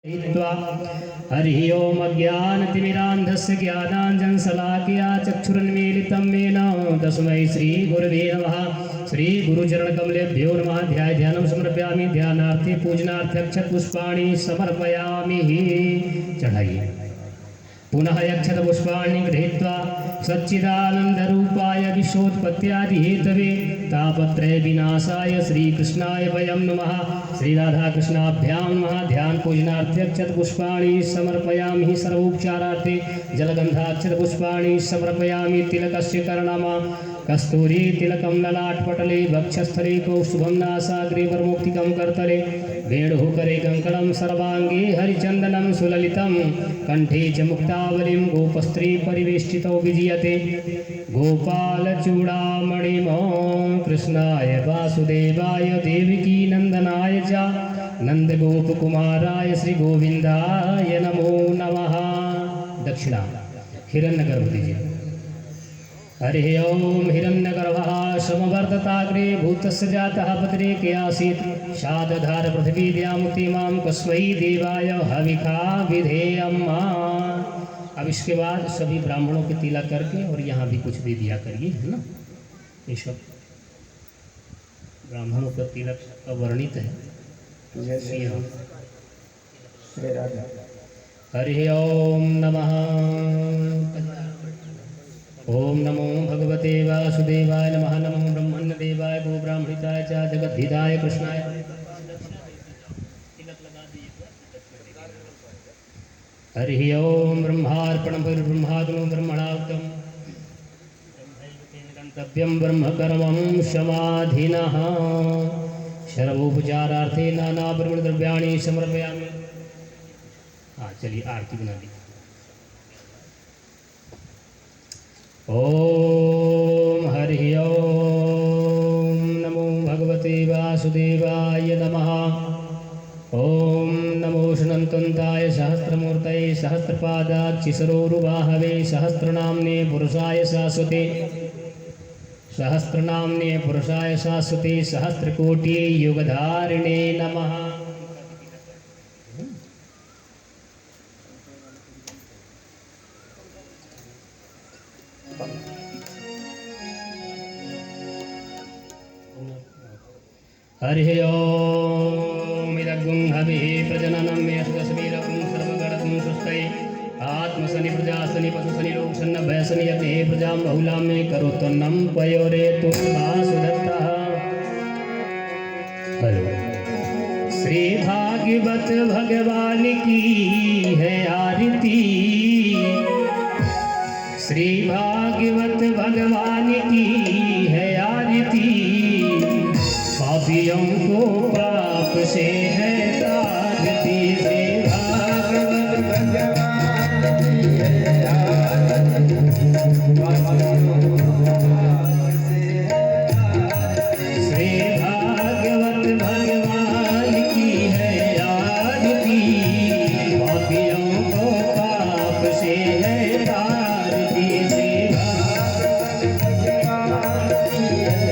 हरि ओम अज्ञानतिमिरान्धस्य ज्ञानाञ्जनशलाकया चक्षुरुन्मीलितं येन तस्मै श्रीगुरवे नमः। श्रीगुरुचरणकमलेभ्यो नमः। ध्यानं समर्पयामि। ध्यानार्थे पूजनार्थे अक्षतपुष्पाणि समर्पयामि। चढ़ाइए। पुनः अक्षतपुष्पाणि गृहीत्वा सच्चिदानन्दरूपाय विश्वोत्पत्त्यादिहेतवे तापत्रय विनाशाय श्रीकृष्णाय वयं नमः। श्रीराधाकृष्णाभ्यां नमः। ध्यान पूजनार्थे अक्षतपुष्पाणि समर्पयामि। सर्वोपचारार्थे जलगन्धाक्षतपुष्पाणि समर्पयामि। तिलकस्य कर्णमा कस्तूरी तिलकं ललाटपटले वक्षस्थले कौस्तुभं नासाग्रे वरमुक्तिकं करतले वेणुः करे कङ्कणं सर्वाङ्गे हरिचन्दनं सुललितं कण्ठे च मुक्तावलिं गोपस्त्री परिवेष्टितो विजयते गोपालचूडामणिमो कृष्णाय वासुदेवाय देवकी नन्दनाय च नन्दगोपकुमाराय श्रीगोविन्दाय नमो नमः। दक्षिणा हिरण्यगर्भ दीजिए। हरि ओम हिरण्यगर्भः समवर्तताग्रे भूतस्य जातः पत्रे के आसीत् शादधार पृथ्वी द्यामुति मां कस्मै देवाय हविखा विधेयम्। अब इसके बाद सभी ब्राह्मणों के तिलक करके और यहाँ भी कुछ दे दिया करिए, है ना। ये सब ब्राह्मणों का तिलक का वर्णित है। हरि ओम नमः। ओम नमो भगवते वासुदेवाय नमः। नमो ब्रह्मण्यदेवाय गोब्राह्मणिताय च जगद्धिताय कृष्णाय। हरि ओम ब्रह्मार्पणं ब्रह्माग्नो ब्रह्मणाहुतं गन्तव्यं ब्रह्मकर्मं समाधिनः। सर्वोपचारार्थे नानाब्रह्मद्रव्याणि समर्पयामि। हाँ चलिए आरती बना ली। ओम हरि ओम नमो भगवते वासुदेवाय नमः। ओम नमो शनन्तन्ताय सहस्रमूर्तये सहस्रपादाक्षिसरोरुबाहवे सहस्रनाम्ने पुरुषाय शाश्वते सहस्रनाम्ने पुरुषाय शाश्वते सहस्रकोटि युगधारिणे नमः। हरि ओम इदगुं हविः प्रजननं मे अस्मस्मीरकं सर्वगणकं सुष्टये आत्मसनि प्रजासनि पशुसनि लोकसन्न भयसनि यज्ञे प्रजां बहुलां मे करोत्तन्नं पयोरे तुमासुदत्तः। हेलो। श्री भागवत भगवान की है आरती। श्री भागवत भगवान की है आरती। पापियों को पाप से है तारती। श्री भागवत भगवान की है आरती। श्री भागवत भगवान की है आरती। पापियों को पाप से है तारती। श्री भागवत भगवान की है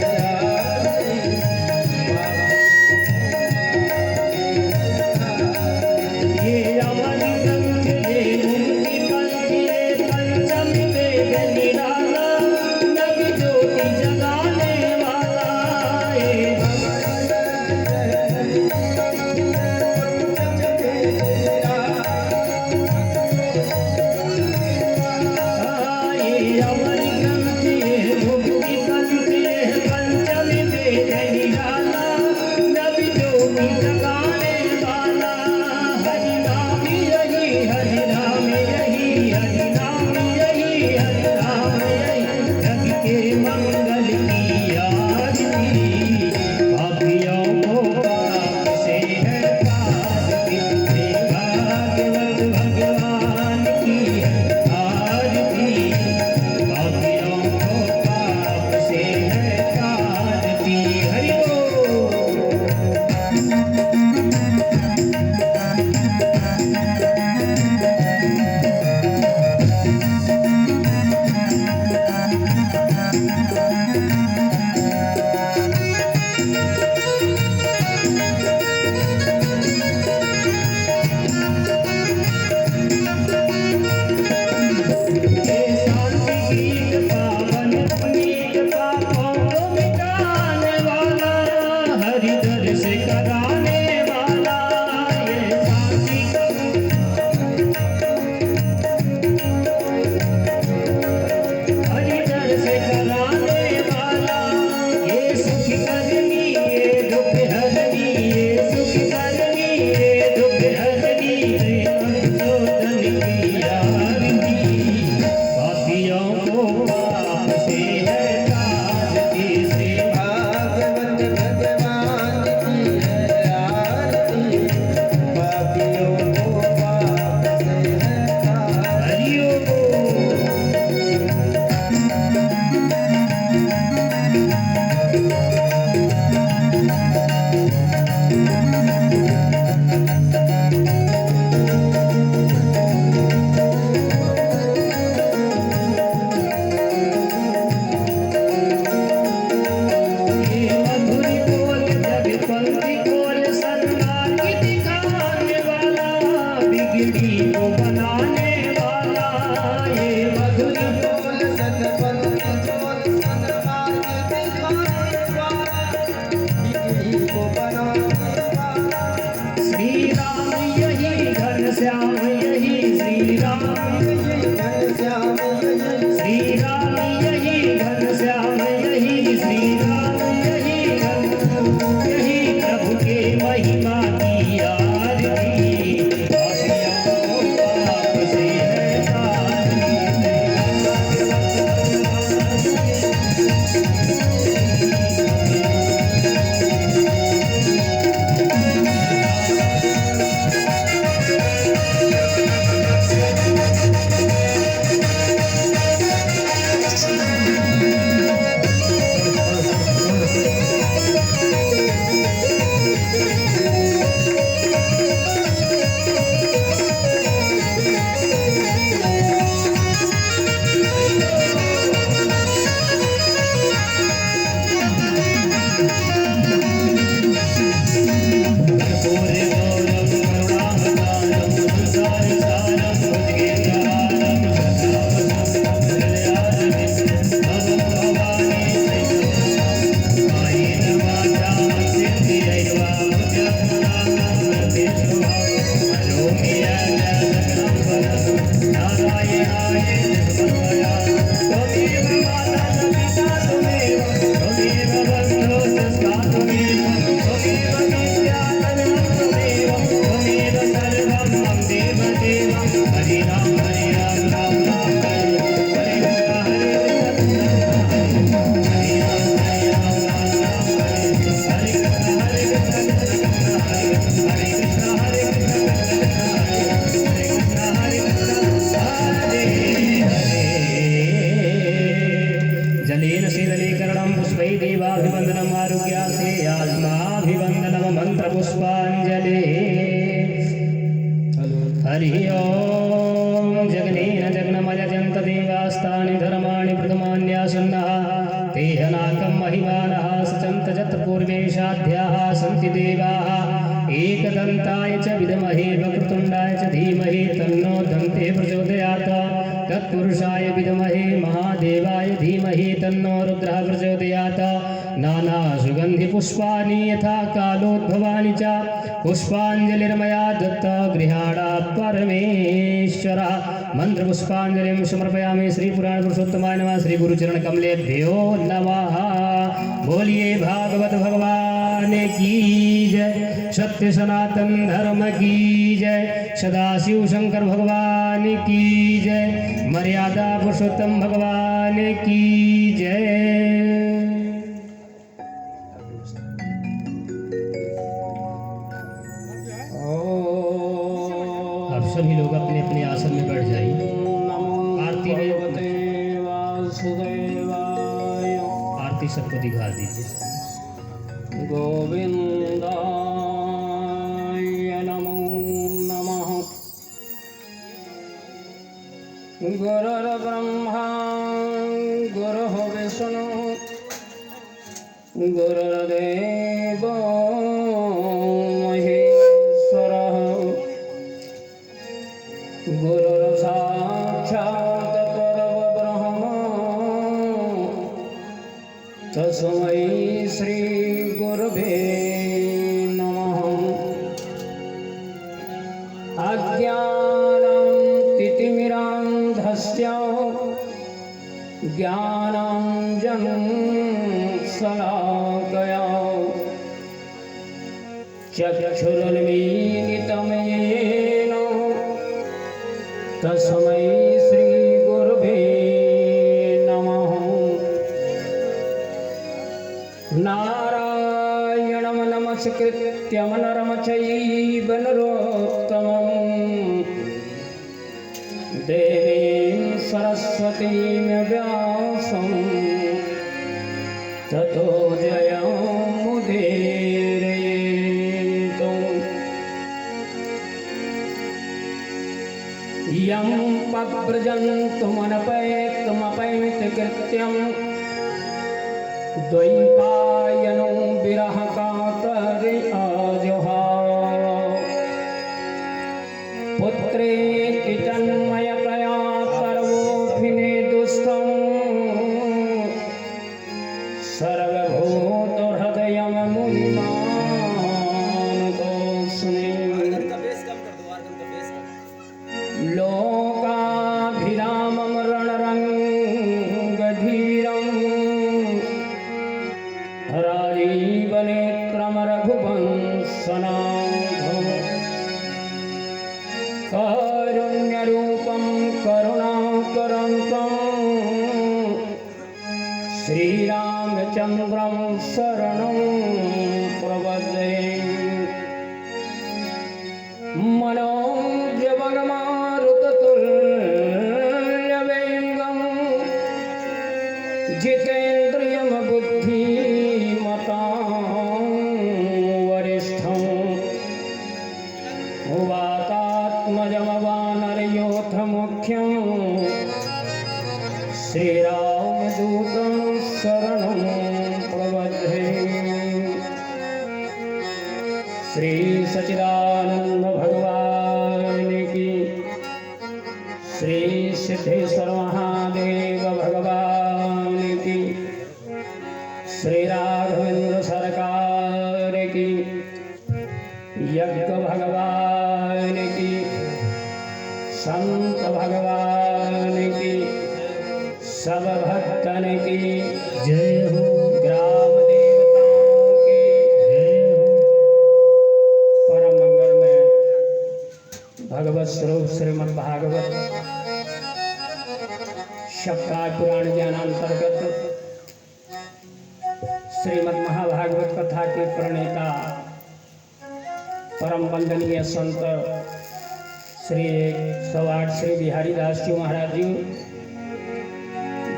घनश्याम यही श्री राम, घनश्याम श्री राम यही घनश्याम यही श्री राम यही प्रभु के महिमा की आरती। पुष्पांजलि। हरि ओम जगनेन जगनमय जंत देवास्तानि धर्माणि प्रथमान्यासन्नः तेहनाकं महिमानः सचन्त जत्र पूर्वेशाध्याः सन्ति देवाः एकदन्ताय च विद्महे वक्रतुण्डाय च धीमहि तन्नो दन्ते प्रचोदयात् तत्पुरुषाय विद्महे महादेवाय धीमहि तन्नो रुद्रः प्रचोदयात्। नाना सुगंधि पुष्पाणि यथा कालोद्भवानि च पुष्पांजलिर्मया दत्त गृहाणा परमेश्वर। मंत्र पुष्पांजलिं समर्पयामि। श्री पुराण पुरुषोत्तमाय नमः। श्री गुरुचरण कमलेभ्यो नमः। बोलिए भागवत भगवान की जय। सत्य सनातन धर्म की जय। सदाशिव शंकर भगवान की जय। मर्यादा पुरुषोत्तम भगवान की जय। सभी लोग अपने अपने आसन में बैठ जाइए। आरती में आरती सबको दिखा दीजिए। गोविंदाय नमो नमः। गुरुर्ब्रह्मा गुरुः विष्णु गुरुर्देवो गुरुर्साक्षात् परब्रह्म तस्मै श्री गुरवे नमः। अज्ञानं तितिमिरान्धस्य ज्ञानाञ्जनं शलाकया चक्षुरुन्मीलितं येन तस्मै श्री गुरुवे नमः। नारायणं नमस्कृत्य नरं चैव नरोत्तमं देवीं सरस्वतीं व्यासं ततो जयमुदीरयेत्। यं पव्रजन्तुमनपैतुमपैतकृत्यं द्वैपायनो विरहकातरि आजुहाव। पुत्रेति तन्मयतया सर्वोऽभिनेदुस्तं सर्वभूतहृदयं मुनिमानतोऽस्मि। लोकाभिरामं रणरङ्गधीरं राजीवनेत्रं रघुवंशनाथं कारुण्यरूपं करुणाकरन्तं श्रीरामचन्द्रं शरणं प्रपद्ये। मनोजवगमारुततुल्यवेगं जितेन्द्रियं बुद्धिमतां वरिष्ठं वातात्मजं वानरयोथमुख्यं श्रीरामदूतं शरणं प्रपद्ये। श्री सच्चिदानंद भगवान की, श्री सिद्धेश्वर महादेव भगवान की, श्री राघवेंद्र सरकार की, यज्ञ भगवान की, संत भगवान की, सब भक्तन की जय हो। ग्राम देवताओं की जय हो। परम मंगल में भगवत स्वरूप श्रीमद् भागवत सप्ताह पुराण ज्ञानांतर्गत श्रीमद् महाभागवत कथा के प्रणेता परम वंदनीय संत श्री 108 श्री बिहारी दास जी महाराज जी,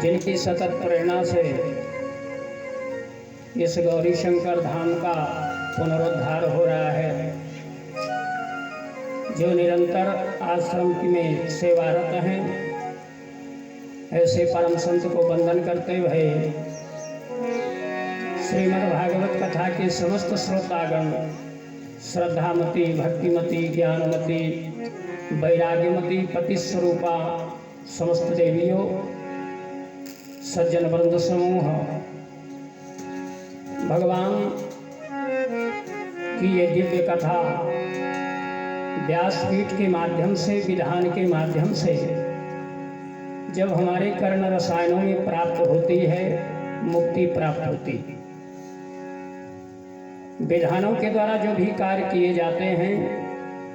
जिनकी सतत प्रेरणा से इस गौरी शंकर धाम का पुनरुद्धार हो रहा है, जो निरंतर आश्रम में सेवारत हैं, ऐसे परम संत को वंदन करते हुए श्रीमद् भागवत कथा के समस्त श्रोतागण, श्रद्धामती, भक्तिमती, ज्ञानमती, वैराग्यमती, पति स्वरूपा समस्त देवियों, सज्जन वृंद समूह, भगवान की ये दिव्य कथा व्यासपीठ के माध्यम से, विधान के माध्यम से जब हमारे कर्ण रसायनों में प्राप्त होती है, मुक्ति प्राप्त होती है। विधानों के द्वारा जो भी कार्य किए जाते हैं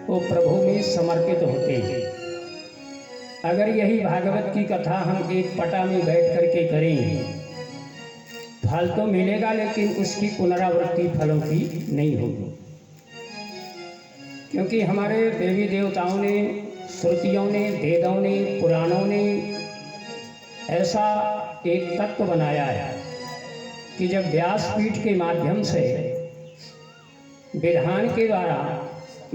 वो प्रभु में समर्पित होते हैं। अगर यही भागवत की कथा हम एक पटा में बैठ करके करें, फल तो मिलेगा लेकिन उसकी पुनरावृत्ति फलों की नहीं होगी, क्योंकि हमारे देवी देवताओं ने, श्रुतियों ने, वेदों ने, पुराणों ने ऐसा एक तत्व बनाया है कि जब व्यासपीठ के माध्यम से विधान के द्वारा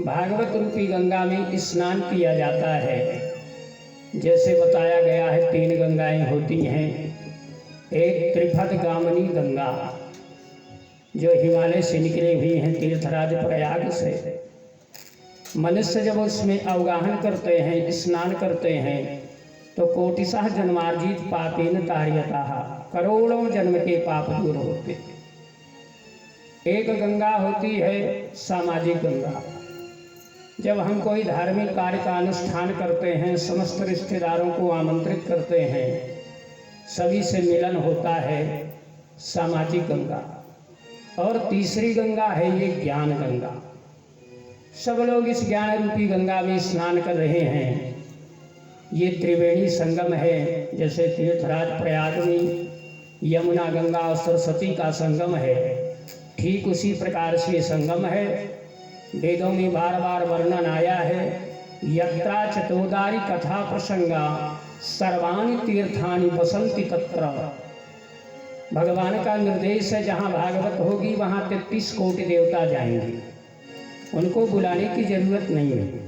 भागवत रूपी गंगा में स्नान किया जाता है, जैसे बताया गया है 3 गंगाएं होती हैं। एक त्रिपद गामिनी गंगा जो हिमालय से निकली हुई हैं, तीर्थराज प्रयाग से। मनुष्य जब उसमें अवगाहन करते हैं, स्नान करते हैं, तो कोटिशः जन्मार्जित पापेन तार्यतः, करोड़ों जन्म के पाप दूर होते। एक गंगा होती है सामाजिक गंगा। जब हम कोई धार्मिक कार्य का अनुष्ठान करते हैं, समस्त रिश्तेदारों को आमंत्रित करते हैं, सभी से मिलन होता है, सामाजिक गंगा। और तीसरी गंगा है ये ज्ञान गंगा। सब लोग इस ज्ञान रूपी गंगा में स्नान कर रहे हैं। ये त्रिवेणी संगम है, जैसे तीर्थराज प्रयाग में यमुना गंगा और सरस्वती का संगम है, ठीक उसी प्रकार से संगम है। वेदों में बार बार वर्णन आया है, यत्रा चतुर्दारी कथा प्रसंगा सर्वाणि तीर्थानि बसंती तत्र। भगवान का निर्देश है, जहाँ भागवत होगी वहाँ 33 कोटि देवता जाएंगे, उनको बुलाने की जरूरत नहीं है।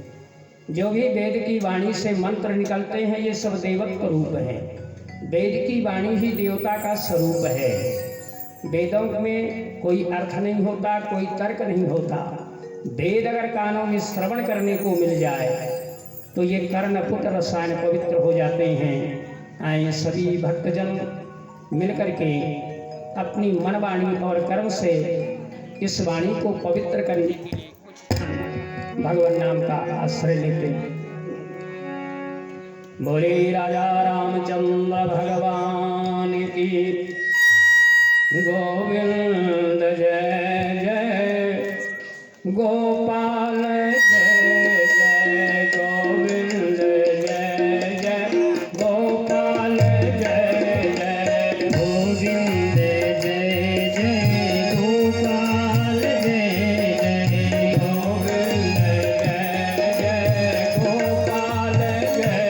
जो भी वेद की वाणी से मंत्र निकलते हैं ये सब देवत्व रूप है। वेद की वाणी ही देवता का स्वरूप है। वेदों में कोई अर्थ नहीं होता, कोई तर्क नहीं होता। वेद अगर कानों में श्रवण करने को मिल जाए तो ये कर्णपुट रसायन पवित्र हो जाते हैं। आए सभी भक्तजन मिलकर के अपनी मन वाणी और कर्म से इस वाणी को पवित्र करने के लिए भगवान नाम का आश्रय लेते हैं। बोले राजा रामचंद्र भगवान की। गोविंद जय जय गोपाल जय जय गोविंद जय जय गोपाल जय जय गोविंद जय जय गोपाल जय जय गोविंद जय जय गोपाल जय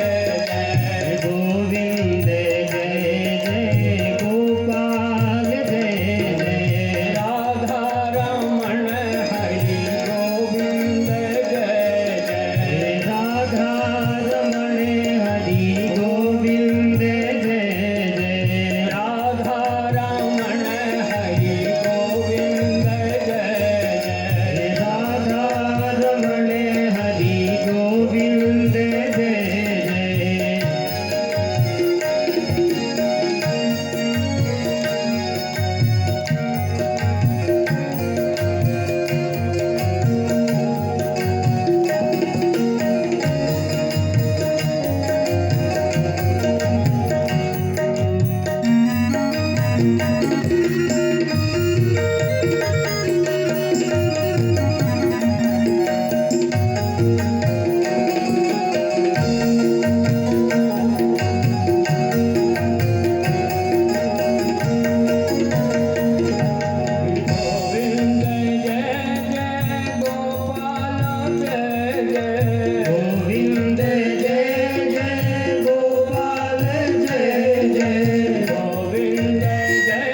जय गोविंद जय जय गोपाल जय जय राधा रमण हरि गोविंद जय जय राधा रमण हरि गोविंद जय जय राधा रमण हरि गोविंद जय जय राधा रमण हरि गोविंद जय जय। गोविंद जय जय गोपाल जय जय गोविंद जय जय गोपाल जय जय गोविंद जय जय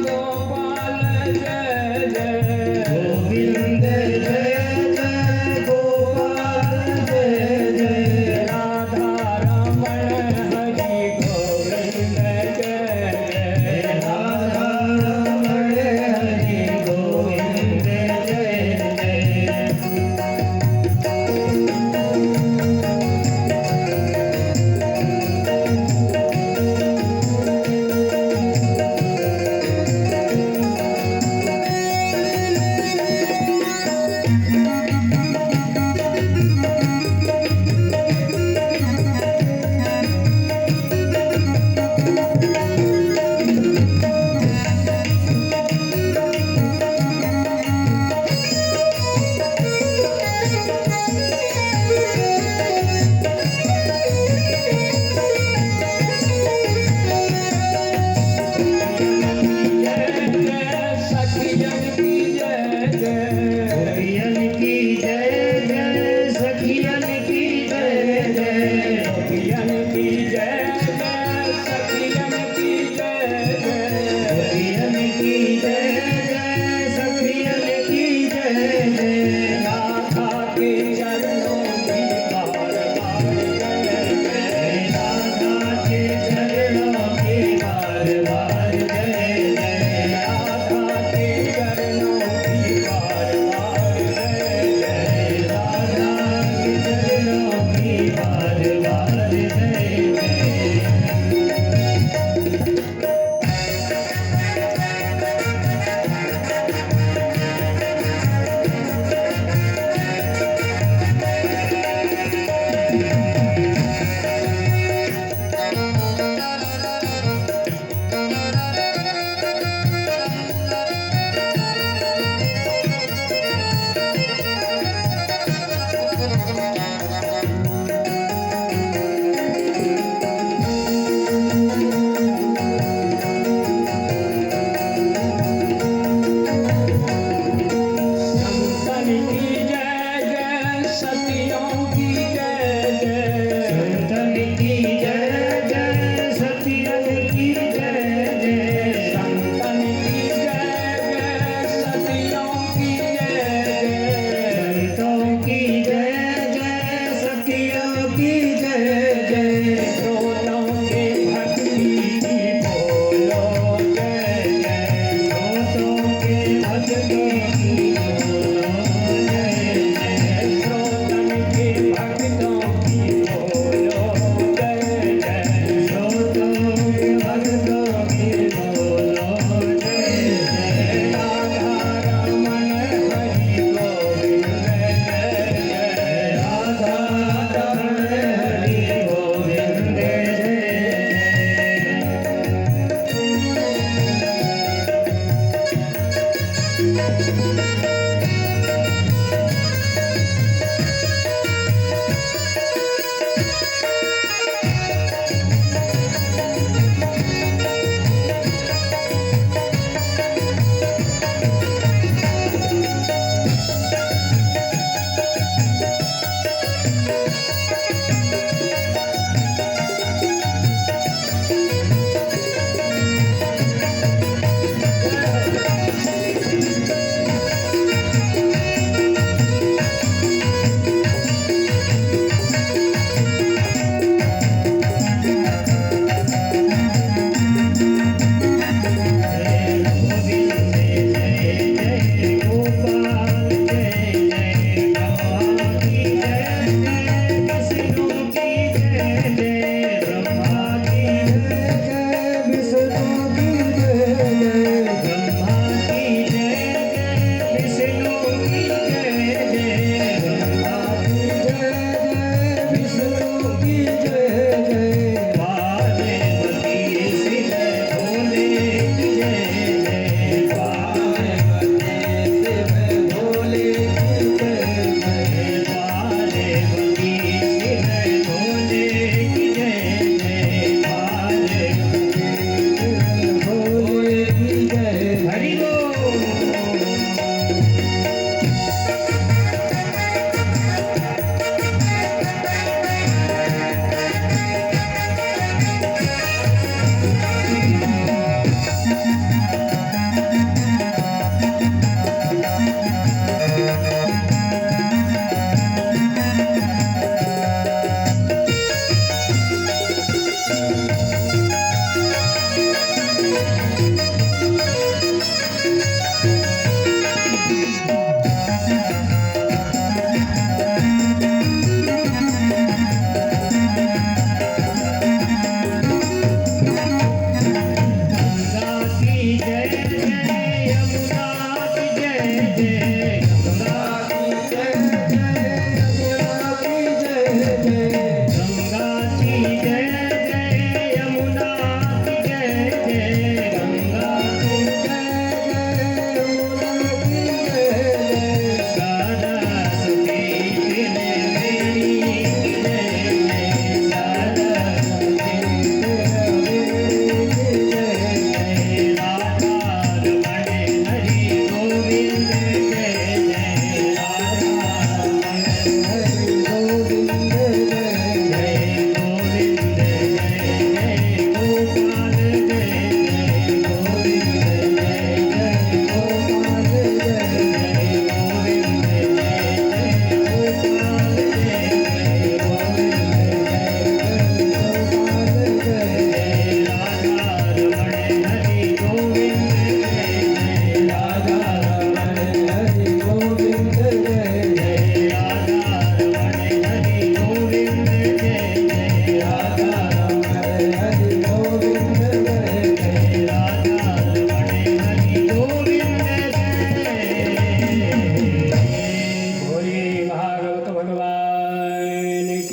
गोपाल जय जय गोविंद जय जय गोपाल जय जय राधा रमण हरि गोविंद जय जय राधा रमण हरि गोविंद जय जय।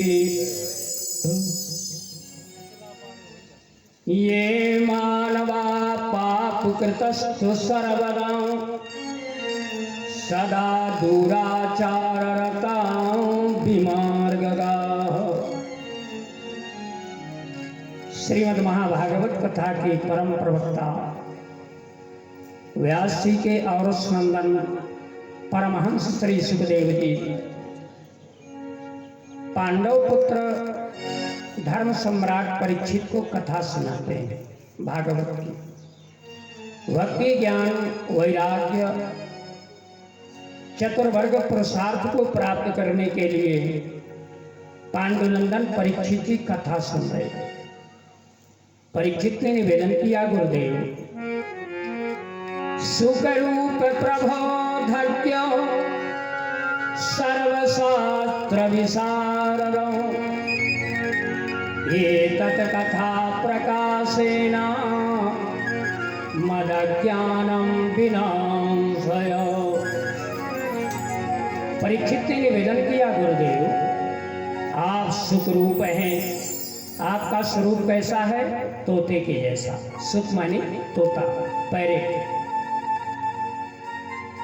की। ये मानवा पाप कृतस्तु सर्वदा सदा दुराचाररता विमार्गगा। श्रीमद् महाभागवत कथा के परम प्रवक्ता व्यास जी के औरस नंदन परमहंस श्री सुखदेव जी पांडव पुत्र धर्म सम्राट परीक्षित को कथा सुनाते हैं भागवत की। भक्ति ज्ञान वैराग्य चतुर्वर्ग पुरुषार्थ को प्राप्त करने के लिए पांडुनंदन परीक्षित की कथा सुन रहे हैं। परीक्षित ने निवेदन किया, गुरुदेव सुखरूप प्रबोधज्ञ सर्वशास्त्र विशारद एतत् कथा प्रकाशेन मदज्ञानं विनाशय। परीक्षित ने निवेदन किया, गुरुदेव आप सुखरूप हैं, आपका स्वरूप कैसा है? तोते के जैसा। सुख माने तोता, पैरेट।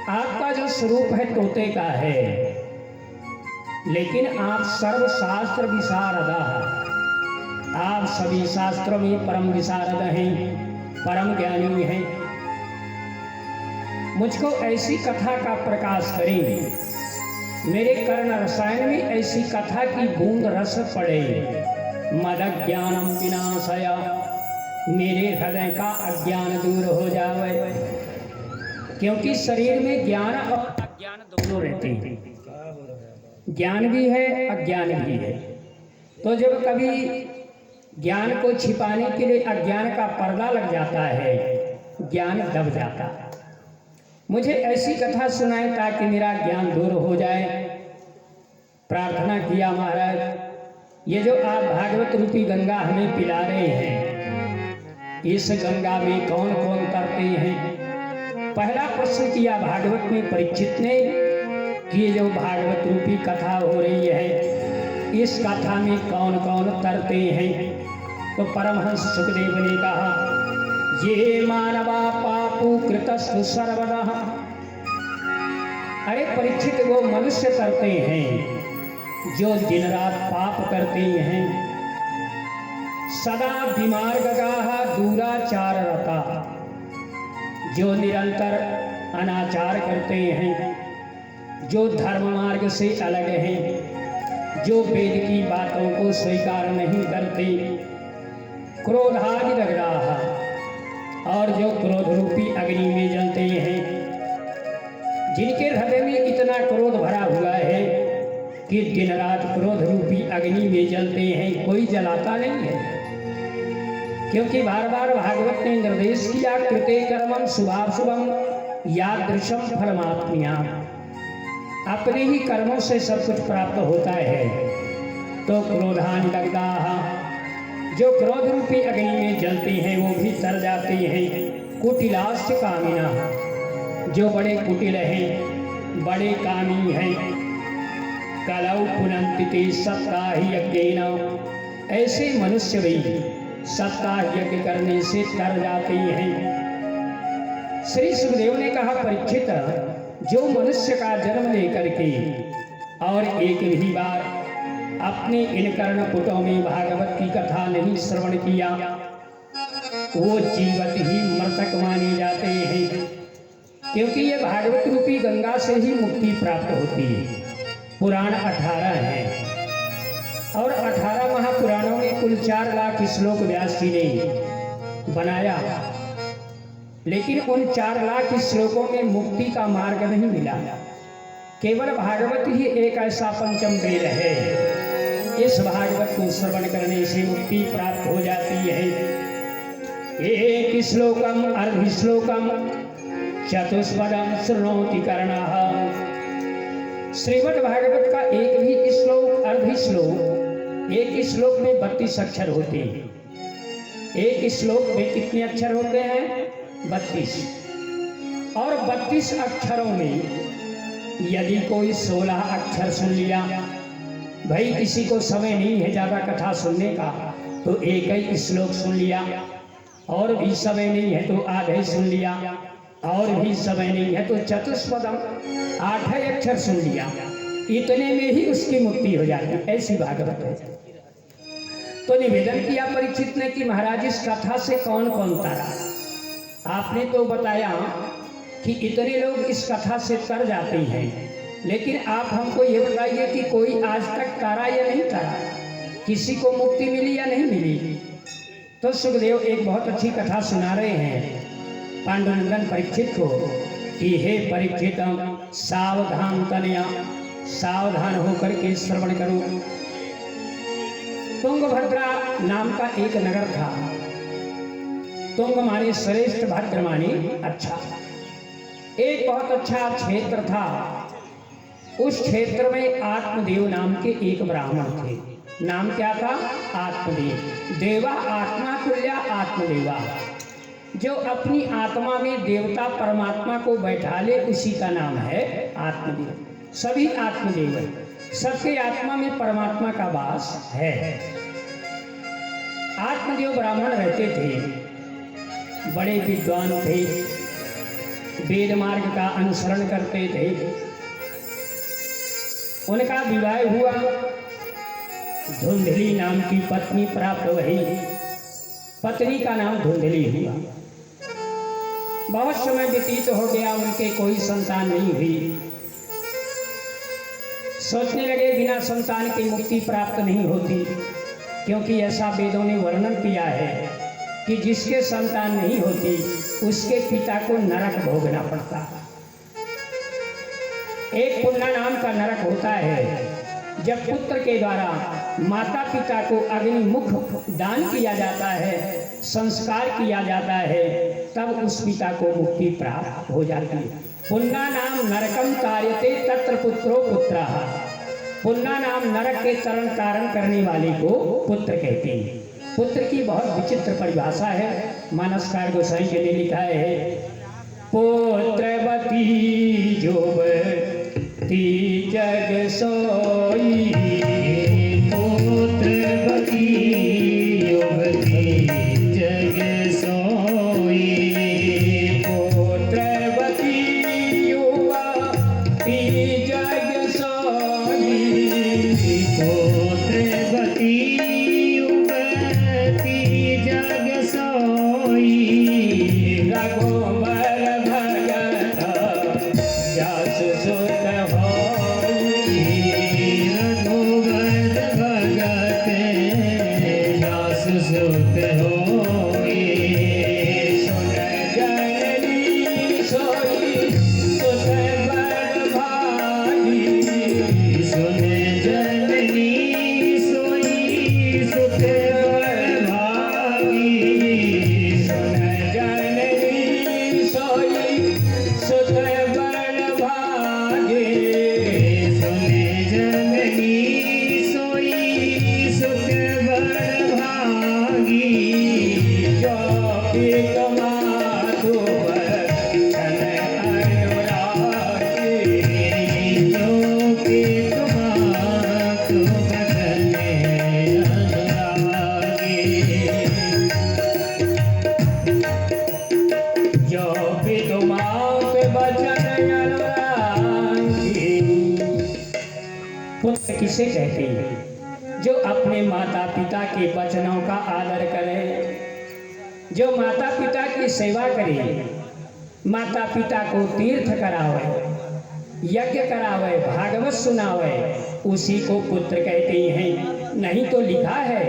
आपका जो स्वरूप है तोते का है, लेकिन आप सर्वशास्त्र विशारदा, आप सभी शास्त्रों में परम विशारद हैं, परम ज्ञानी हैं। मुझको ऐसी कथा का प्रकाश करें, मेरे कर्ण रसायन में ऐसी कथा की बूंद रस पड़े। मदज्ञानम विनाशय, मेरे हृदय का अज्ञान दूर हो जाए, क्योंकि शरीर में ज्ञान और अज्ञान दोनों रहते हैं। ज्ञान भी है, अज्ञान भी है। तो जब कभी ज्ञान को छिपाने के लिए अज्ञान का पर्दा लग जाता है, ज्ञान दब जाता है। मुझे ऐसी कथा सुनाए ताकि मेरा ज्ञान दूर हो जाए। प्रार्थना किया, महाराज ये जो आप भागवत रूपी गंगा हमें पिला रहे हैं, इस गंगा में कौन कौन तरते हैं? पहला प्रश्न किया भागवत में परीक्षित ने कि ये जो भागवत रूपी कथा हो रही है, इस कथा में कौन कौन तरते हैं? तो परमहंस सुखदेव ने कहा, ये मानवा पापु कृतस्तु सर्वदा। अरे परीक्षित, वो मनुष्य करते हैं जो दिन रात पाप करते हैं। सदा विमार्गगाः दुराचाररता, जो निरंतर अनाचार करते हैं, जो धर्म मार्ग से अलग हैं, जो वेद की बातों को स्वीकार नहीं करते। क्रोधादि रगड़ाः, और जो क्रोध रूपी अग्नि में जलते हैं, जिनके हृदय में इतना क्रोध भरा हुआ है कि दिन रात क्रोध रूपी अग्नि में जलते हैं, कोई जलाता नहीं है। क्योंकि बार बार भागवत ने निर्देश किया, कृते कर्मं शुभाशुभम यादृशम फलमात्मया, अपने ही कर्मों से सब कुछ प्राप्त होता है। तो क्रोधान दग्धाः, जो क्रोध रूपी अग्नि में जलते हैं वो भी तर जाते हैं। कुटिलाश्च कामिनः, जो बड़े कुटिल हैं, बड़े कामी हैं। कलौ पुनन्ति ते सप्ताह यज्ञेन, ऐसे मनुष्य भी सप्ताह यज्ञ करने से तर जाते हैं। श्री सुखदेव ने कहा, परीक्षित, जो मनुष्य का जन्म लेकर के और एक भी बार अपने इन कर्णपुटों में भागवत की कथा नहीं श्रवण किया, वो जीवत ही मृतक माने जाते हैं। क्योंकि ये भागवत रूपी गंगा से ही मुक्ति प्राप्त होती है। पुराण 18 है और 18 महापुराणों में कुल 4 लाख श्लोक व्यास जी ने बनाया, लेकिन उन 4 लाख श्लोकों में मुक्ति का मार्ग नहीं मिला। केवल भागवत ही एक ऐसा पंचम वेद है, इस भागवत को श्रवण करने से मुक्ति प्राप्त हो जाती है। एक श्लोकम अर्धश्लोकम चतुष्पदम शृणोति कर्णः, श्रीमद् भागवत का एक भी श्लोक अर्धश्लोक, एक श्लोक में 32 अक्षर होते हैं। एक श्लोक में कितने अक्षर होते हैं? 32। और 32 अक्षरों में यदि कोई 16 अक्षर सुन लिया, भाई किसी को समय नहीं है ज़्यादा कथा सुनने का तो एक ही श्लोक सुन लिया, और भी समय नहीं है तो आधा ही सुन लिया, और भी समय नहीं है तो चतुष्पदम 8 अक्षर सुन लिया, इतने में ही उसकी मुक्ति हो जाती है। ऐसी भागवत है। तो निवेदन किया परीक्षित ने कि महाराज इस कथा से कौन कौन तारा। आपने तो बताया कि इतने लोग इस कथा से तर जाते हैं, लेकिन आप हमको ये बताइए कि कोई आज तक तारा या नहीं तारा, किसी को मुक्ति मिली या नहीं मिली। तो सुखदेव एक बहुत अच्छी कथा सुना रहे हैं पांडुनंदन परीक्षित को कि हे परीक्षित, सावधान तनया, सावधान होकर के श्रवण करो। तुंगभद्रा नाम का एक नगर था। तुंग माने श्रेष्ठ, भद्र माने अच्छा। एक बहुत अच्छा क्षेत्र था। उस क्षेत्र में आत्मदेव नाम के एक ब्राह्मण थे। नाम क्या था? आत्मदेव। देवा आत्मा तुल्या आत्मदेवा। जो अपनी आत्मा में देवता परमात्मा को बैठा ले उसी का नाम है आत्मदेव। सभी आत्मदेव है, सबके आत्मा में परमात्मा का वास है। आत्मदेव ब्राह्मण रहते थे, बड़े विद्वान थे, वेद मार्ग का अनुसरण करते थे। उनका विवाह हुआ, धुंधली नाम की पत्नी प्राप्त हुई। पत्नी का नाम धुंधली हुआ। बहुत समय व्यतीत हो गया, उनके कोई संतान नहीं हुई। सोचने लगे बिना संतान की मुक्ति प्राप्त नहीं होती, क्योंकि ऐसा वेदों ने वर्णन किया है कि जिसके संतान नहीं होती उसके पिता को नरक भोगना पड़ता है। एक पुण्य नाम का नरक होता है। जब पुत्र के द्वारा माता पिता को अग्निमुख दान किया जाता है, संस्कार किया जाता है, तब उस पिता को मुक्ति प्राप्त हो जाती है। पुण्य नाम नरकम कार्यते तत्र पुत्रो पुत्रः। पुण्य नाम नरक के तरण तारण करने वाले को पुत्र कहते हैं। पुत्र की बहुत विचित्र परिभाषा है। मानसकार गोसाई जी ने लिखा है, पुत्रवती जोवती जग सोई, पुत्रवती युवती जग सोई, पुत्रवती युवती जग सोई, पुत्रवती युवती जग सोई, रघुबर भगत जस सुत होई, रघुबर भगत जस सुत होई, सुन जननी सोई सुत बड़ भागी, सुन जननी सोई सुत बड़ भागी, सुन जननी सोई सुत बड़ भागी, सुन जननी सोई सुत बड़ भागी, जो पित मातु बचन अनुरागी, जो कि तुम्हारो बचन अनुरागी, जो पित मातु बचन अनुरागी। पुत्र किसे कहते हैं? जो अपने माता पिता के वचनों का आदर करे, जो माता पिता की सेवा करे, माता पिता को तीर्थ करावे, यज्ञ करावे, भागवत सुनावे, उसी को पुत्र कहते हैं। नहीं तो लिखा है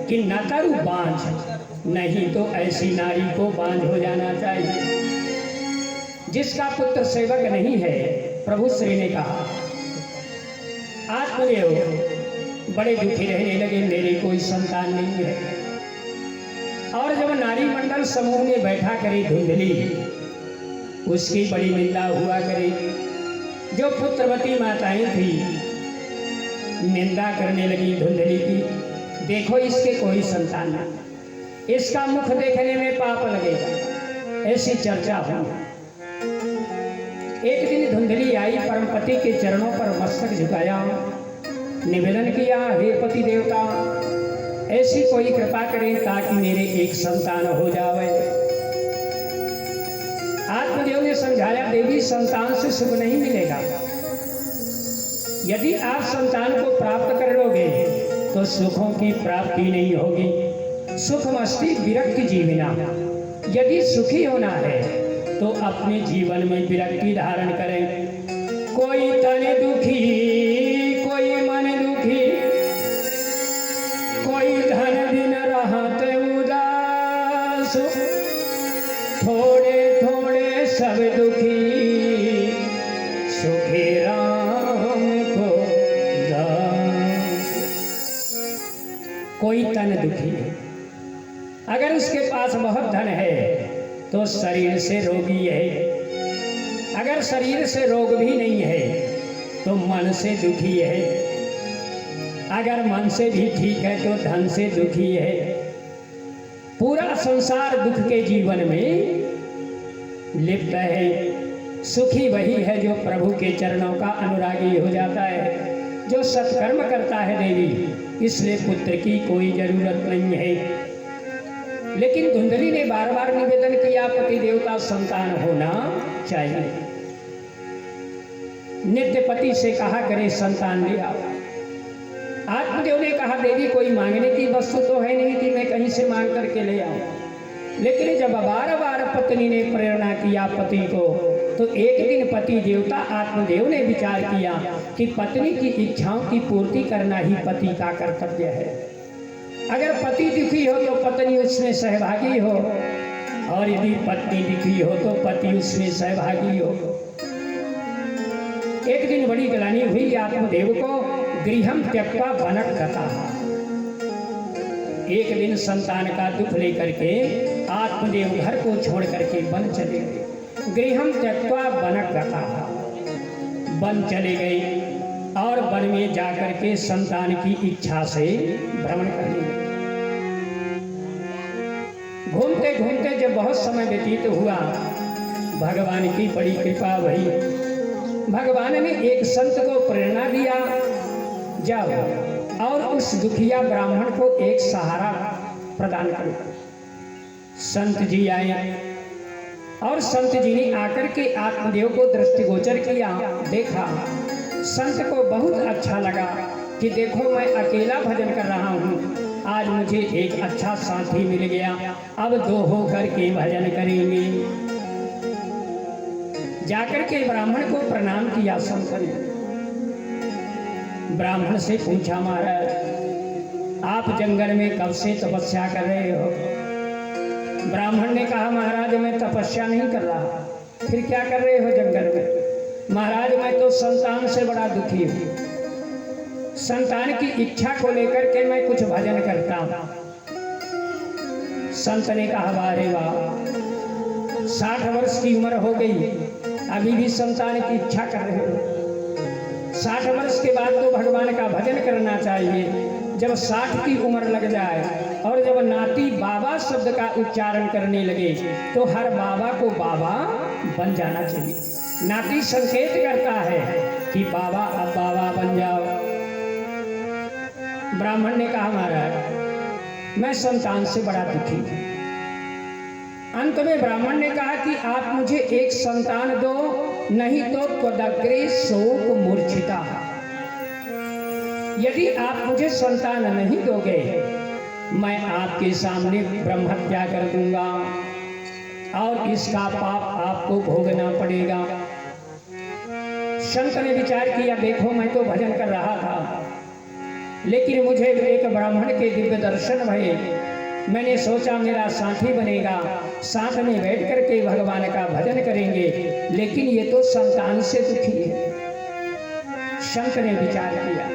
कि न तरु बांझ, नहीं तो ऐसी नारी को बांझ हो जाना चाहिए। जिसका पुत्र सेवक नहीं है, प्रभु श्री ने कहा, आत्मदेव बड़े दुखी रहने लगे, मेरे कोई संतान नहीं है। और जब नारी मंडल समूह में बैठा करे धुंधली, उसकी बड़ी निंदा हुआ करे। जो पुत्रवती माताएं थी निंदा करने लगी धुंधली की, देखो इसके कोई संतान नहीं, इसका मुख देखने में पाप लगेगा, ऐसी चर्चा हुई। एक दिन धुंधली आई, परमपति के चरणों पर मस्तक झुकाया निवेदन किया, हे पति देवता, ऐसी कोई कृपा करें ताकि मेरे एक संतान हो जावे। आत्मदेव ने समझाया, देवी संतान से सुख नहीं मिलेगा। यदि आप संतान को प्राप्त कर लोगे तो सुखों की प्राप्ति नहीं होगी। सुखमस्ति विरक्ति जीविना। यदि सुखी होना है तो अपने जीवन में विरक्ति धारण करें। कोई तन दुखी, कोई मन दुखी, कोई धन दिन रहते उदास, थोड़े थोड़े सब दुखी, सुखी राम को दास। कोई तन दुखी है, अगर उसके पास बहुत धन है तो शरीर से रोगी है। अगर शरीर से रोग भी नहीं है तो मन से दुखी है। अगर मन से भी ठीक है तो धन से दुखी है। पूरा संसार दुख के जीवन में लिप्त है। सुखी वही है जो प्रभु के चरणों का अनुरागी हो जाता है, जो सत्कर्म करता है देवी। इसलिए पुत्र की कोई जरूरत नहीं है। लेकिन धुंधली ने बार बार निवेदन किया, पति देवता संतान होना चाहिए। नित्य पति से कहा करे संतान ले आओ। आत्मदेव ने कहा, देवी कोई मांगने की वस्तु तो है नहीं कि मैं कहीं से मांग करके ले आऊं। लेकिन जब बार बार पत्नी ने प्रेरणा किया पति को, तो एक दिन पति देवता आत्मदेव ने विचार किया कि पत्नी की इच्छाओं की पूर्ति करना ही पति का कर्तव्य है। अगर पति दुखी हो तो पत्नी उसमें सहभागी हो, और यदि पत्नी दुखी हो तो पति उसमें सहभागी हो। एक दिन बड़ी ग्लानि हुई आत्मदेव को, गृहम त्यक्त्वा वनक गतः। एक दिन संतान का दुख लेकर के आत्मदेव घर को छोड़ करके वन चले गए। गृहम त्यक्त्वा वनक गतः, वन चले गए और वन में जाकर के संतान की इच्छा से भ्रमण करने लगे। घूमते घूमते जब बहुत समय व्यतीत हुआ, भगवान की बड़ी कृपा हुई। भगवान ने एक संत को प्रेरणा दिया, जाओ और उस दुखिया ब्राह्मण को एक सहारा प्रदान करो। संत जी आए और संत जी ने आकर के आत्मदेव को दृष्टिगोचर किया, देखा। संत को बहुत अच्छा लगा कि देखो मैं अकेला भजन कर रहा हूँ, आज मुझे एक अच्छा साथी मिल गया, अब दो होकर के भजन करेंगे। जाकर के ब्राह्मण को प्रणाम किया संत ने। ब्राह्मण से पूछा, महाराज आप जंगल में कब से तपस्या कर रहे हो? ब्राह्मण ने कहा, महाराज मैं तपस्या नहीं कर रहा। फिर क्या कर रहे हो जंगल में? महाराज मैं तो संतान से बड़ा दुखी हूँ। संतान की इच्छा को लेकर के मैं कुछ भजन करता हूँ। संत ने कहा, वारे वाह, 60 वर्ष की उम्र हो गई, अभी भी संतान की इच्छा कर रहे हो। 60 वर्ष के बाद तो भगवान का भजन करना चाहिए। जब 60 की उम्र लग जाए और जब नाती बाबा शब्द का उच्चारण करने लगे तो हर बाबा को बाबा बन जाना चाहिए। नाती संकेत करता है कि बाबा अब बाबा बन जाओ। ब्राह्मण ने कहा, महाराज मैं संतान से बड़ा दुखी हूँ। अंत में ब्राह्मण ने कहा कि आप मुझे एक संतान दो, नहीं तो त्वदग्रे शोक मूर्छिता। यदि आप मुझे संतान नहीं दोगे, मैं आपके सामने ब्रह्महत्या कर दूंगा और इसका पाप आपको भोगना पड़ेगा। संत ने विचार किया, देखो मैं तो भजन कर रहा था, लेकिन मुझे एक ब्राह्मण के दिव्य दर्शन भये। मैंने सोचा मेरा साथी बनेगा, साथ में बैठ करके भगवान का भजन करेंगे, लेकिन ये तो संतान से दुखी है। संत ने विचार किया।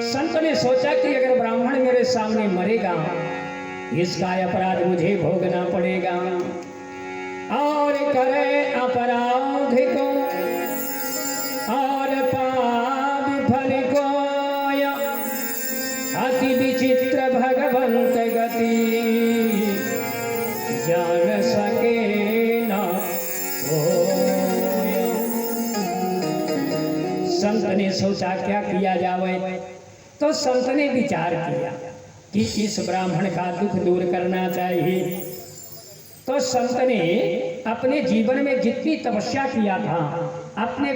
संत ने सोचा कि अगर ब्राह्मण मेरे सामने मरेगा, इसका अपराध मुझे भोगना पड़ेगा। और करे अपराध को और पाप फल को, अति विचित्र भगवंत गति, जान सके न कोय। संत ने सोचा क्या किया जावे। तो संत ने विचार किया कि इस ब्राह्मण का दुख दूर करना चाहिए। तो संत ने अपने जीवन में जितनी तपस्या किया था, अपने